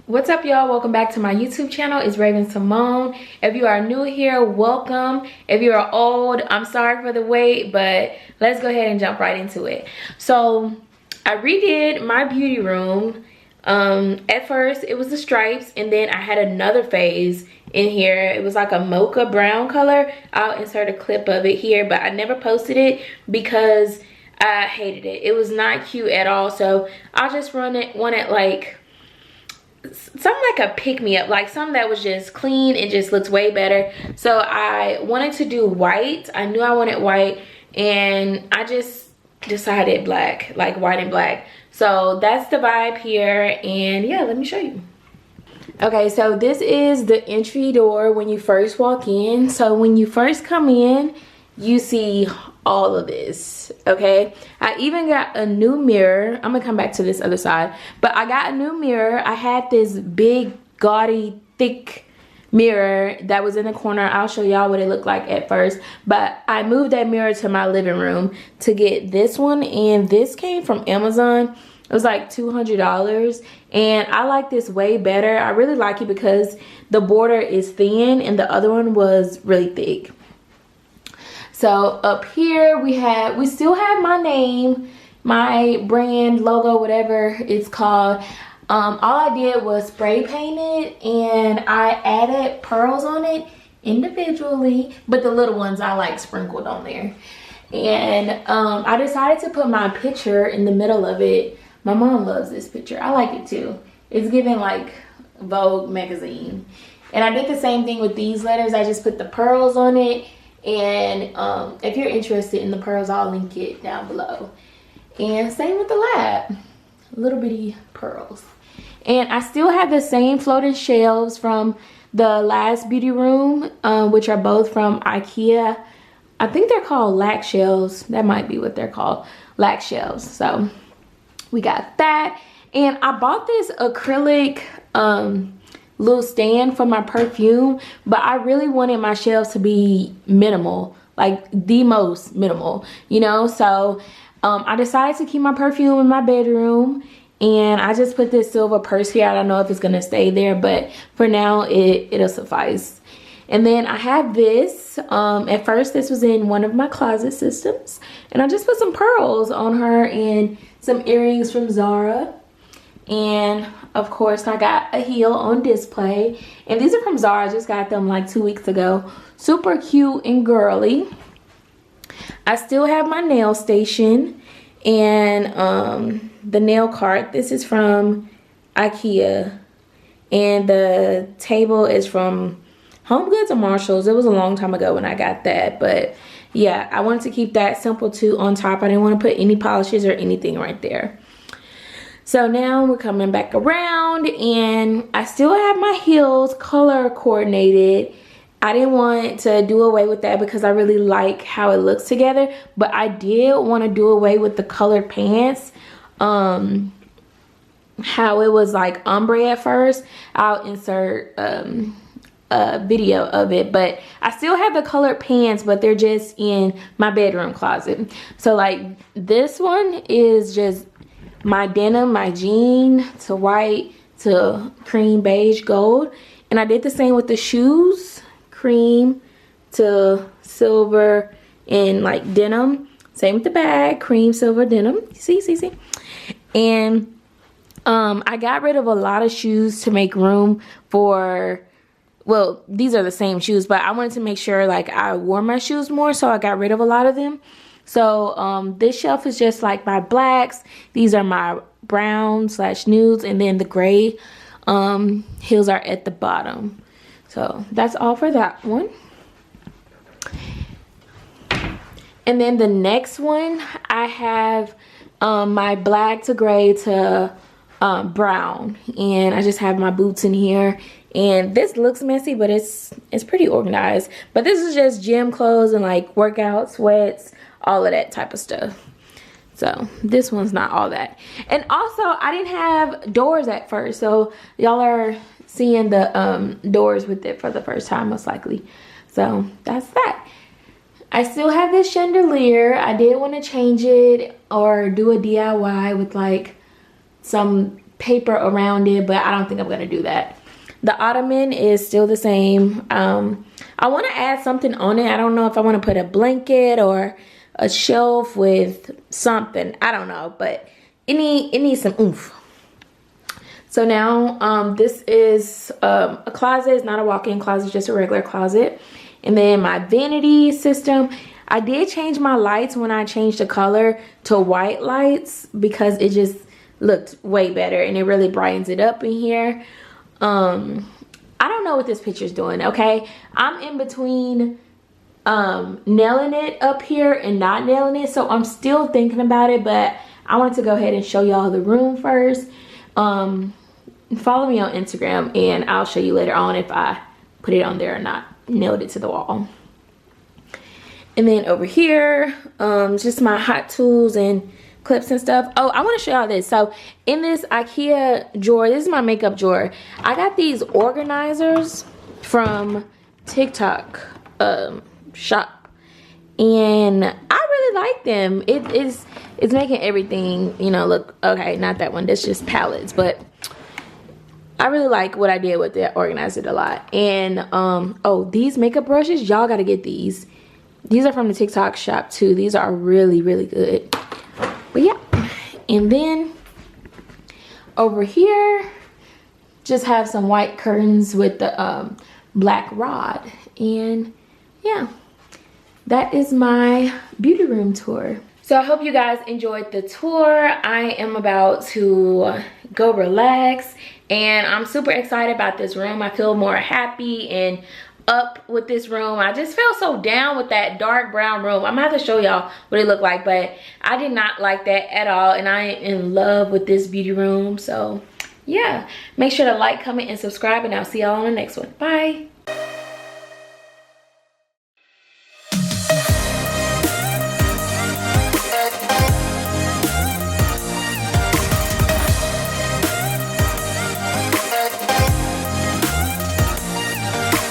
What's up, y'all? Welcome back to my YouTube channel. It's Raven Simone. If you are new here, welcome. If you are old, I'm sorry for the wait, but let's go ahead and jump right into it. So I redid my beauty room. At first it was the stripes, and then I had another phase in here. It was like a mocha brown color. I'll insert a clip of it here, but I never posted it because I hated it. It was not cute at all. So I'll just want it like something like a pick-me-up, like something that was just clean and just looks way better. So I wanted to do white. I knew I wanted white, and I just decided black, like white and black. So that's the vibe here, and yeah, let me show you. Okay, so this is the entry door when you first walk in. So when you first come in, you see all of this. Okay, I even got a new mirror. I'm gonna come back to this other side, but I got a new mirror. I had this big gaudy thick mirror that was in the corner. I'll show y'all what it looked like at first, but I moved that mirror to my living room to get this one, and this came from Amazon. It was like $200, and I like this way better. I really like it because the border is thin and the other one was really thick. So up here we still have my name, my brand logo, whatever it's called. All I did was spray paint it, and I added pearls on it individually, but the little ones I like sprinkled on there. And I decided to put my picture in the middle of it. My mom loves this picture. I like it too. It's giving like Vogue magazine. And I did the same thing with these letters. I just put the pearls on it. And if you're interested in the pearls, I'll link it down below. And same with the lab, little bitty pearls. And I still have the same floating shelves from the last beauty room, which are both from IKEA. I think they're called lac shelves. That might be what they're called, lac shelves. So we got that. And I bought this acrylic little stand for my perfume, but I really wanted my shelves to be minimal, like the most minimal, you know. So I decided to keep my perfume in my bedroom, and I just put this silver purse here. I don't know if it's gonna stay there, but for now it'll suffice. And then I have this. At first this was in one of my closet systems, and I just put some pearls on her and some earrings from Zara. And of course I got a heel on display, and these are from Zara. I just got them like 2 weeks ago. Super cute and girly. I still have my nail station and the nail cart. This is from IKEA, and the table is from Home Goods or Marshalls. It was a long time ago when I got that, but yeah, I wanted to keep that simple too on top. I didn't want to put any polishes or anything right there. So now we're coming back around, and I still have my heels color coordinated. I didn't want to do away with that because I really like how it looks together, but I did want to do away with the colored pants. How it was like ombre at first. I'll insert a video of it, but I still have the colored pants, but they're just in my bedroom closet. So like this one is just my denim, my jean to white to cream beige gold, and I did the same with the shoes, cream to silver and like denim. Same with the bag, cream silver denim. See. And I got rid of a lot of shoes to make room for, well, these are the same shoes, but I wanted to make sure like I wore my shoes more, so I got rid of a lot of them. So this shelf is just like my blacks. These are my brown / nudes, and then the gray heels are at the bottom. So that's all for that one. And then the next one, I have my black to gray to brown, and I just have my boots in here. And this looks messy, but it's pretty organized. But this is just gym clothes and like workout sweats, all of that type of stuff. So this one's not all that. And also I didn't have doors at first, so y'all are seeing the doors with it for the first time most likely. So that's that. I still have this chandelier. I did want to change it or do a DIY with like some paper around it, but I don't think I'm gonna do that. The ottoman is still the same. I want to add something on it. I don't know if I want to put a blanket or a shelf with something. I don't know, but it needs some oomph. So now this is a closet. It's not a walk-in closet, it's just a regular closet. And then my vanity system. I did change my lights when I changed the color to white lights because it just looked way better and it really brightens it up in here. I don't know what this picture's doing, okay? I'm in between nailing it up here and not nailing it, so I'm still thinking about it, but I wanted to go ahead and show y'all the room first. Follow me on Instagram and I'll show you later on if I put it on there or not, nailed it to the wall. And then over here, just my hot tools and clips and stuff. Oh, I want to show y'all this. So in this IKEA drawer, this is my makeup drawer. I got these organizers from TikTok shop, and I really like them. It's making everything, you know, look okay. Not that one. That's just palettes, but I really like what I did with it. Organized it a lot. And oh, these makeup brushes, y'all gotta get these. These are from the TikTok shop too. These are really, really good. But yeah, and then over here, just have some white curtains with the black rod. And yeah, that is my beauty room tour. So I hope you guys enjoyed the tour. I am about to go relax, and I'm super excited about this room. I feel more happy and up with this room. I just feel so down with that dark brown room. I'm gonna have to show y'all what it looked like, but I did not like that at all, and I am in love with this beauty room. So yeah, make sure to like, comment, and subscribe, and I'll see y'all on the next one. Bye.